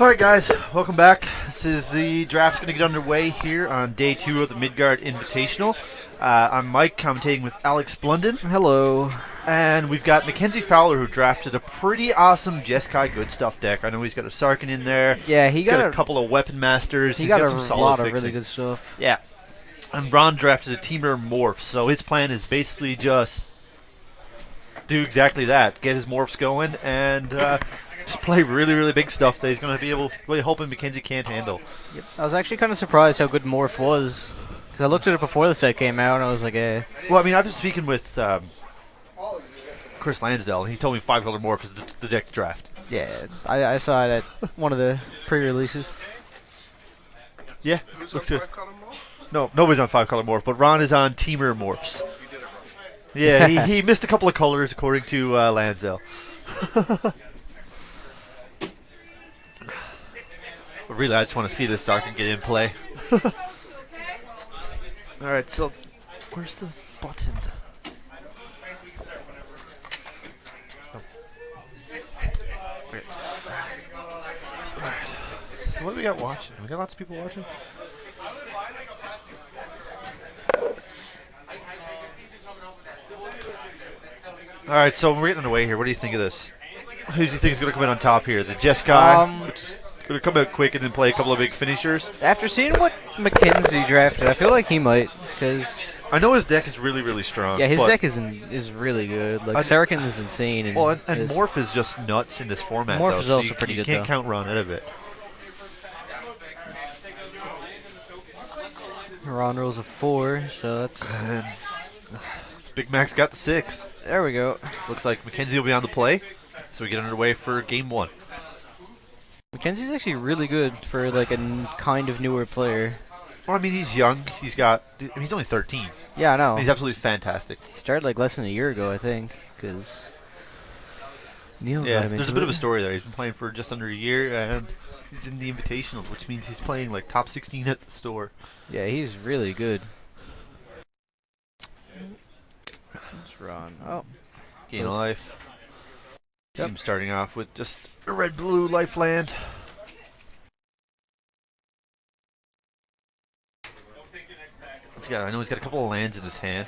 Alright guys, welcome back. This is the draft's going to get underway here on day 2 of the Midgard Invitational. I'm Mike, commentating with Alex Blunden. Hello. And we've got Mackenzie Fowler, who drafted a pretty awesome Jeskai Good Stuff deck. I know he's got a Sarkin in there. Yeah, he's got a couple of Weapon Masters. He's got some a solid lot fixing. of really good stuff. Yeah. And Ron drafted a Teamer Morph, so his plan is basically just do exactly that. Get his morphs going and just play really, really big stuff that he's going to be able, really hoping Mackenzie can't handle. Yep. I was actually kind of surprised how good Morph was. Because I looked at it before the set came out and I was like, Well, I mean, I've been speaking with Chris Lansdale, and he told me 5-color Morph is the deck to draft. Yeah, I saw it at one of the pre-releases. Yeah, looks good. No, nobody's on 5-color Morph, but Ron is on Teamer Morphs. Yeah, he missed a couple of colors, according to Lansdale. But really, I just want to see this Sarkin get in play. Alright, so where's the button? Oh. Okay. Alright. So what do we got watching? We got lots of people watching? Alright, so we're getting underway here. What do you think of this? Who do you think is going to come in on top here? The Jeskai, which is going to come out quick and then play a couple of big finishers? After seeing what Mackenzie drafted, I feel like he might, because I know his deck is really, really strong. yeah, his deck is really good. Like Sarkin is insane. And Morph is just nuts in this format. Morph though, is so also pretty good. You can't count Ron out of it. Ron rolls a 4, so that's. And Big Mac's got the 6. There we go. Looks like Mackenzie will be on the play, so we get underway for game 1. Mackenzie's actually really good for like a kind of newer player. Well, I mean, he's young. He's only 13. Yeah, I know. He's absolutely fantastic. He started like less than a year ago, I think, because Neil got him there's a into bit of it. a story there. He's been playing for just under a year, and he's in the Invitational, which means he's playing like top 16 at the store. Yeah, he's really good. Let's run. Oh. Gain of life. See Yep. him starting off with just a red-blue life land. I know he's got a couple of lands in his hand.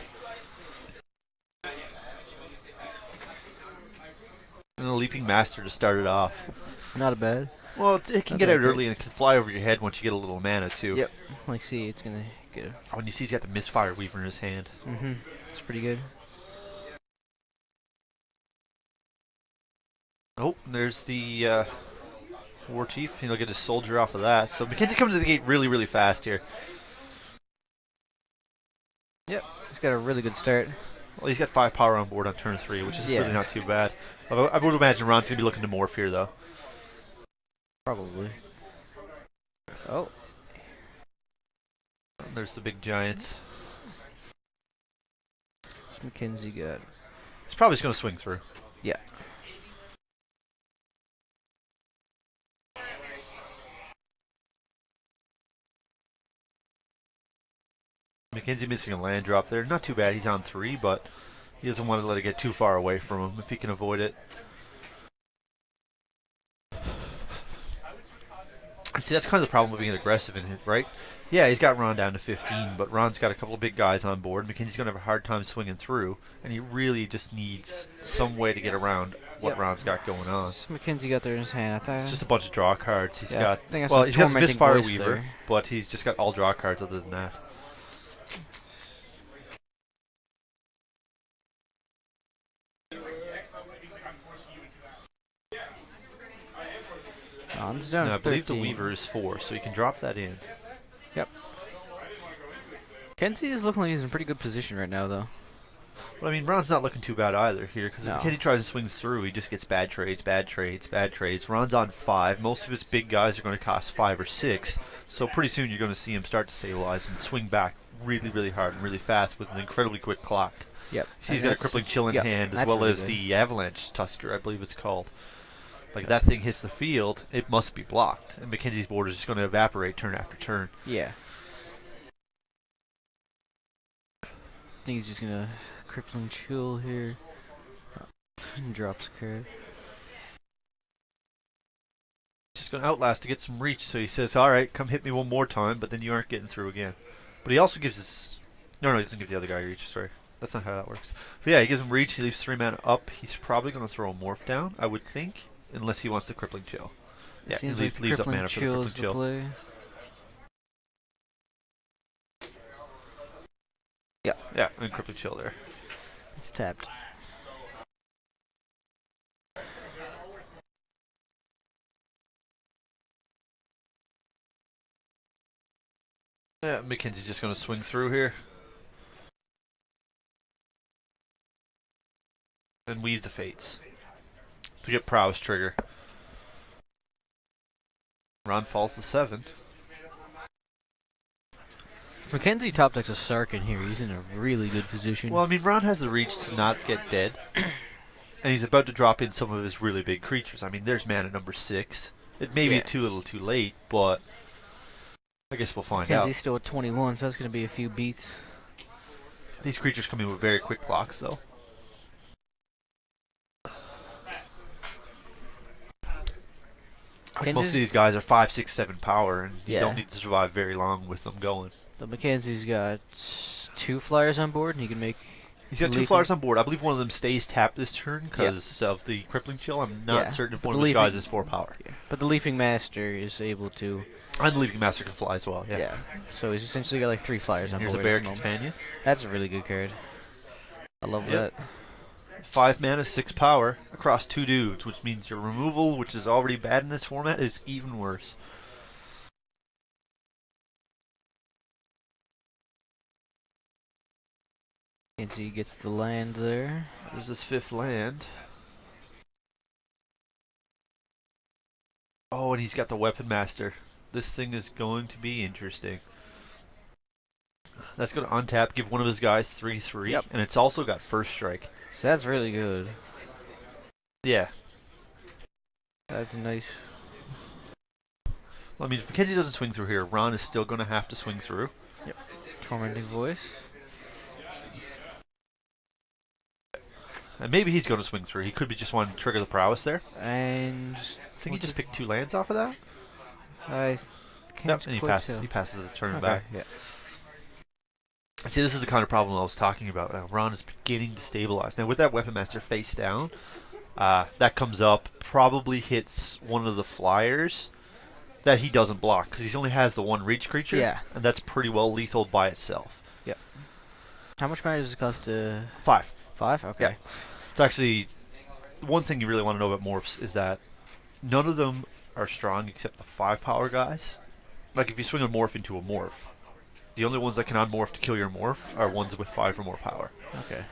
And a Leaping Master to start it off. Not bad. Well, it can get out early and it can fly over your head once you get a little mana, too. Yep. Like, see, it's going to get it. When you see he's got the Misfire Weaver in his hand. Mm-hmm. It's pretty good. Oh, there's the War Chief. He'll get his soldier off of that. So Mackenzie comes to the gate really, really fast here. Yep. He's got a really good start. Well, he's got 5 power on board on turn 3, which is really not too bad. I would imagine Ron's going to be looking to morph here, though. Probably. Oh. There's the big giants. What's Mackenzie got? He's probably just going to swing through. Yeah. Mackenzie missing a land drop there. Not too bad. He's on 3, but he doesn't want to let it get too far away from him if he can avoid it. See, that's kind of the problem with being aggressive in it, right? Yeah, he's got Ron down to 15, but Ron's got a couple of big guys on board. Mackenzie's going to have a hard time swinging through, and he really just needs some way to get around what Ron's got going on. Mackenzie got there in his hand. I thought it's just a bunch of draw cards. He's got, he's got Misfire Weaver, but he's just got all draw cards other than that. Ron's down I believe 13. the Weaver is 4, so you can drop that in. Yep. Mackenzie is looking like he's in pretty good position right now, though. Well, I mean, Ron's not looking too bad either here, because if Mackenzie tries to swing through, he just gets bad trades, bad trades, bad trades. Ron's on 5. Most of his big guys are going to cost 5 or 6, so pretty soon you're going to see him start to stabilize and swing back really, really hard and really fast with an incredibly quick clock. Yep. See, he's got a Crippling Chill in hand, as well as the Avalanche Tusker, I believe it's called. Like, that thing hits the field, it must be blocked. And Mackenzie's board is just going to evaporate turn after turn. Yeah. I think he's just going to Crippling Chill here. And drops a card. going to outlast to get some reach, so he says, alright, come hit me one more time, but then you aren't getting through again. But he also gives his... No, he doesn't give the other guy reach, sorry. That's not how that works. But yeah, he gives him reach, he leaves 3 mana up. He's probably going to throw a morph down, I would think, unless he wants the crippling chill. Yeah, he leaves up mana for the crippling chill. Play. Yeah. Yeah, and crippling chill there. It's tapped. Yeah, Mackenzie's just going to swing through here. And weave the fates. To get prowess trigger. Ron falls to 7. Mackenzie top decks a Sark in here. He's in a really good position. Well, I mean, Ron has the reach to not get dead. And he's about to drop in some of his really big creatures. I mean, there's mana number 6. It may be too little too late, but I guess we'll find out. Mackenzie's still at 21, so that's going to be a few beats. These creatures come in with very quick blocks, though. Like most of these guys are 5, 6, 7 power, and you don't need to survive very long with them going. The Mackenzie's got 2 flyers on board, and he can make... He's got 2 flyers on board. I believe one of them stays tapped this turn because of the crippling chill. I'm not certain if one of those guys is 4 power. Yeah. But the Leaping Master is able to... And the Leaping Master can fly as well, yeah. So he's essentially got like 3 flyers on board. Here's a Bear Companion. That's a really good card. I love that. 5 mana, 6 power across 2 dudes, which means your removal, which is already bad in this format, is even worse. He gets the land there. There's this 5th land. Oh, and he's got the Weapon Master. This thing is going to be interesting. That's going to untap, give one of his guys 3/3, and it's also got First Strike. So that's really good. Yeah. That's nice. Well, I mean, if Mackenzie doesn't swing through here, Ron is still going to have to swing through. Yep. Tormenting Voice. And maybe he's going to swing through. He could be just wanting to trigger the prowess there. And... I think he just picked 2 lands off of that. I can't and he passes. He passes the turn back. Yeah. See, this is the kind of problem I was talking about. Ron is beginning to stabilize. Now, with that Weapon Master face down, that comes up, probably hits one of the flyers that he doesn't block, because he only has the 1 reach creature, and that's pretty well lethal by itself. Yep. How much mana does it cost to... 5. 5? Okay. Yeah. It's actually... One thing you really want to know about morphs is that none of them are strong except the 5 power guys. Like, if you swing a morph into a morph, the only ones that can unmorph to kill your morph are ones with 5 or more power. Okay.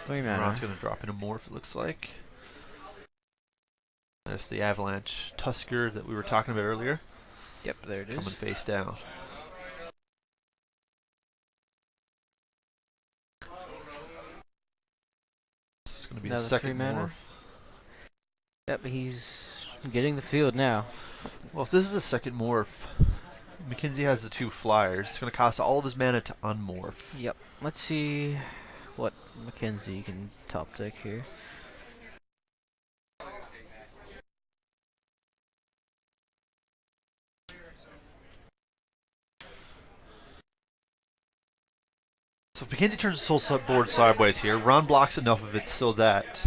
3 mana. Ron's going to drop in a morph, it looks like. There's the Avalanche Tusker that we were talking about earlier. Yep, there it is. Coming face down. This is going to be the second morph. Yep, he's getting the field now. Well, if this is the second morph, Mackenzie has the 2 flyers. It's going to cost all of his mana to unmorph. Yep. Let's see what Mackenzie can top deck here. So if Mackenzie turns the soul board sideways here, Ron blocks enough of it so that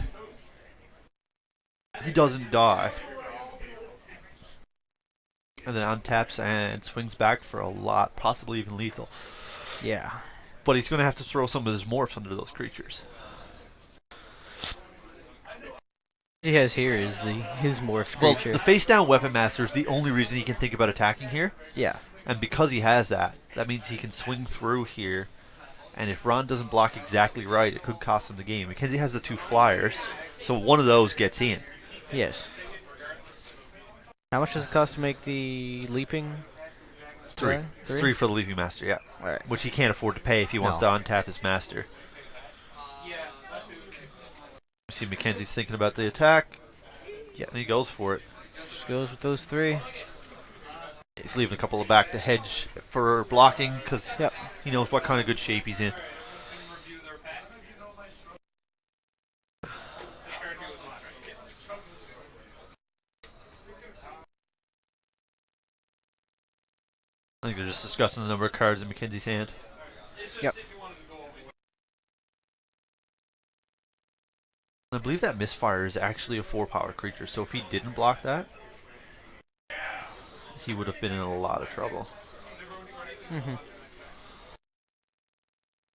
he doesn't die. And then untaps and swings back for a lot, possibly even lethal. Yeah. But he's going to have to throw some of his morphs under those creatures. He has here is his morph creature. Well, the face down Weapon Master is the only reason he can think about attacking here. Yeah. And because he has that, that means he can swing through here. And if Ron doesn't block exactly right, it could cost him the game. Mackenzie has the 2 flyers, so one of those gets in. Yes. How much does it cost to make the leaping? 3. It's 3 for the Leaping Master, yeah. Alright. Which he can't afford to pay if he wants to untap his Master. See, Mackenzie's thinking about the attack. Yeah, and he goes for it. Just goes with those 3. He's leaving a couple of back to hedge for blocking because he knows what kind of good shape he's in. think they're just discussing the number of cards in Mackenzie's hand. Yep. I believe that misfire is actually a 4-power creature, so if he didn't block that, he would have been in a lot of trouble.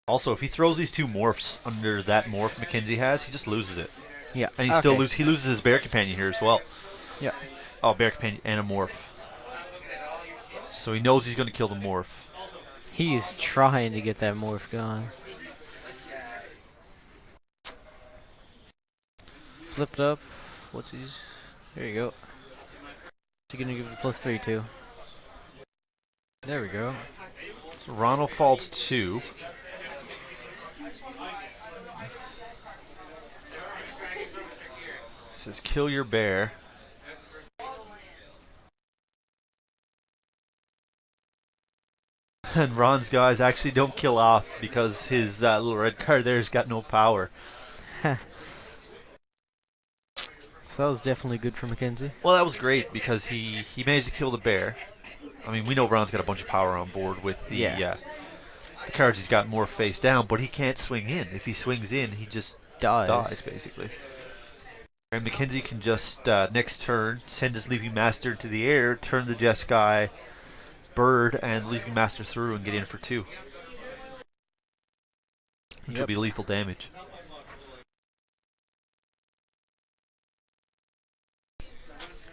Also, if he throws these 2 morphs under that morph Mackenzie has, he just loses it. Yeah. And he still he loses his bear companion here as well. Yeah. Oh, bear companion and a morph. So he knows he's going to kill the morph. He's trying to get that morph gone. Flipped up. What's his? There you go. Is he gonna give it a +3 too? There we go. So Ron falls 2. Says kill your bear. And Ron's guys actually don't kill off because his little red card there's got no power. So that was definitely good for Mackenzie. Well, that was great because he managed to kill the bear. I mean, we know Ron's got a bunch of power on board with the cards he's got more face down, but he can't swing in. If he swings in, he just dies basically. And Mackenzie can just, next turn, send his Leaping Master into the air, turn the Jeskai bird, and Leaping Master through and get in for 2. Which will be lethal damage.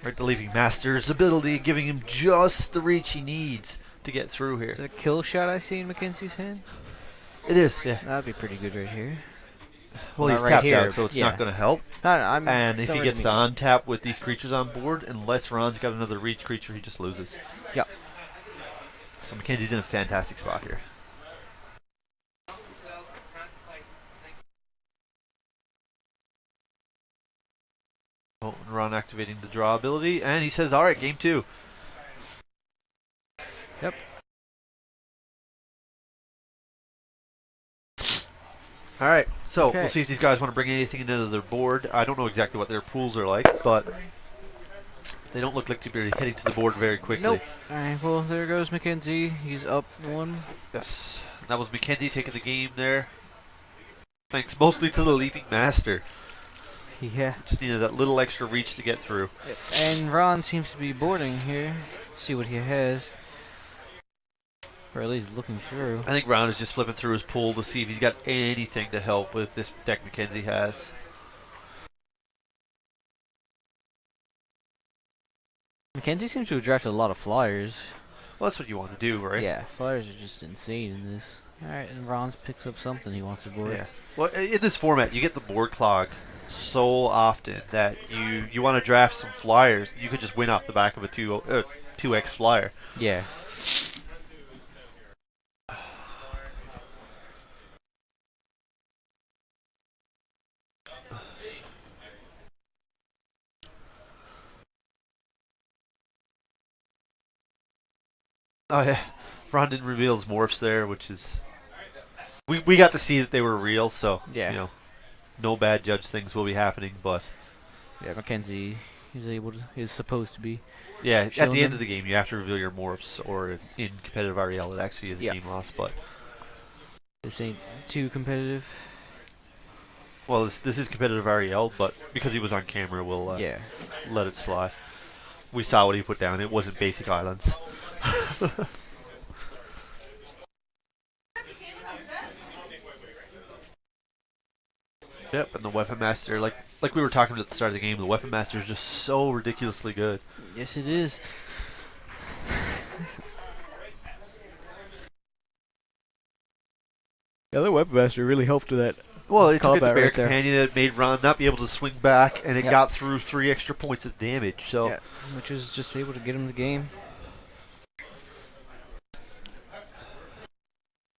Right, the Leaping Master's ability giving him just the reach he needs to get through here. Is it a kill shot I see in Mackenzie's hand? It is, yeah. That'd be pretty good right here. Well, he's tapped out, so it's not going to help. And if he gets to untap with these creatures on board, unless Ron's got another reach creature, he just loses. Yep. So Mackenzie's in a fantastic spot here. Oh, and Ron activating the draw ability, and he says, alright, game 2. Yep. Alright, so we'll see if these guys want to bring anything into their board. I don't know exactly what their pools are like, but they don't look like to be heading to the board very quickly. Nope. Alright, well, there goes Mackenzie. He's up 1. Yes. That was Mackenzie taking the game there. Thanks mostly to the Leaping Master. Yeah. Just needed that little extra reach to get through. And Ron seems to be boarding here. See what he has. Or at least looking through. I think Ron is just flipping through his pool to see if he's got anything to help with this deck Mackenzie has. Mackenzie seems to have drafted a lot of flyers. Well, that's what you want to do, right? Yeah, flyers are just insane in this. Alright, and Ron picks up something he wants to board. Yeah. Well, in this format, you get the board clog so often that you want to draft some flyers. You could just win off the back of a 2x flyer. Yeah. Oh yeah, Ron didn't reveal his morphs there, which is we got to see that they were real, so yeah, you know, no bad judge things will be happening, but yeah, Mackenzie is supposed to be. Yeah, at the end of the game, you have to reveal your morphs, or in competitive REL, it actually is a game loss, but this ain't too competitive. Well, this is competitive REL, but because he was on camera, we'll let it slide. We saw what he put down. It wasn't basic islands. Yep, and the Weapon Master, like we were talking about at the start of the game, the Weapon Master is just so ridiculously good. Yes, it is. Yeah, the Weapon Master really helped with that. Well, it took the Bear Companion, it made Ron not be able to swing back, and it got through 3 extra points of damage. So, which is just able to get him the game.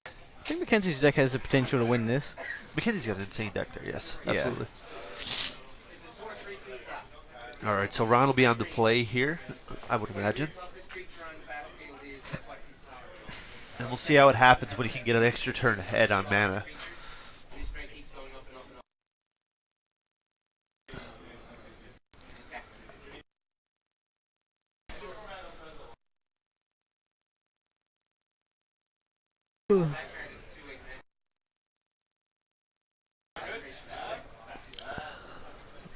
I think Mackenzie's deck has the potential to win this. Mackenzie's got an insane deck there, yes. Absolutely. Alright, so Ron will be on the play here, I would imagine. And we'll see how it happens when he can get an extra turn ahead on mana.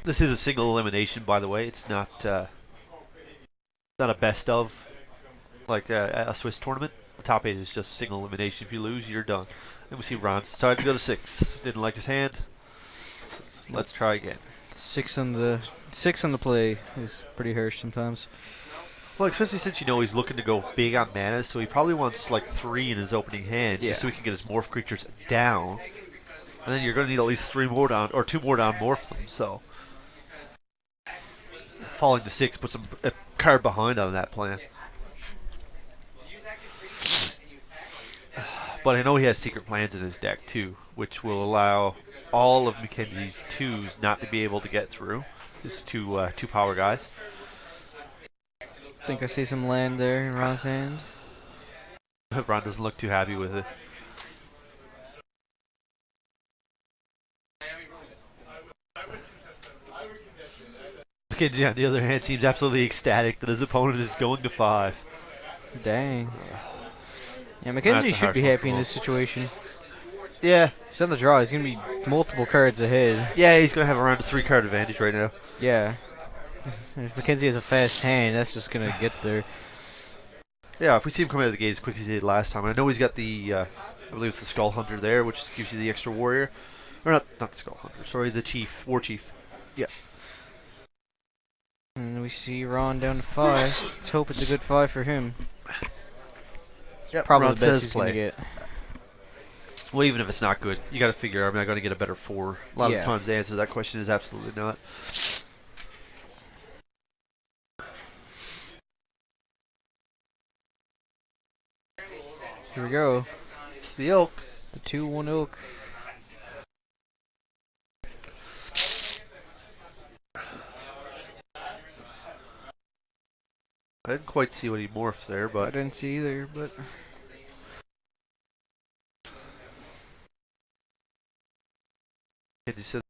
This is a single elimination, by the way. It's not a best of like a Swiss tournament. The top 8 is just single elimination. If you lose, you're done. And we see Ron's decided to go to 6. Didn't like his hand. Let's try again. 6 on the play is pretty harsh sometimes. Well, especially since you know he's looking to go big on mana, so he probably wants like 3 in his opening hand, just so he can get his morph creatures down. And then you're going to need at least 3 more down, or 2 more down morph them. So falling to 6 puts a card behind on that plan. But I know he has secret plans in his deck too, which will allow all of Mackenzie's 2s not to be able to get through. His two power guys. I think I see some land there in Ron's hand. Ron doesn't look too happy with it. Mackenzie, on the other hand, seems absolutely ecstatic that his opponent is going to 5. Dang. Yeah, Mackenzie should be happy in this situation. Yeah. He's on the draw. He's going to be multiple cards ahead. Yeah, he's going to have around a 3-card advantage right now. Yeah. And if Mackenzie has a fast hand, that's just going to get there. Yeah, if we see him come out of the gate as quick as he did last time. I know he's got the, I believe it's the Skull Hunter there, which gives you the extra warrior. Or not the Skull Hunter, sorry, the Chief, War Chief. Yeah. And we see Ron down to 5. Let's hope it's a good 5 for him. Yep, Probably Ron the best says he's going to get. Well, even if it's not good, you got to figure, am I going to get a better 4? A lot of Yeah. times the answer to that question is absolutely not. Here we go. It's the Oak. The 2-1 Oak. I didn't quite see what he morphed there, I but didn't see either, but... he says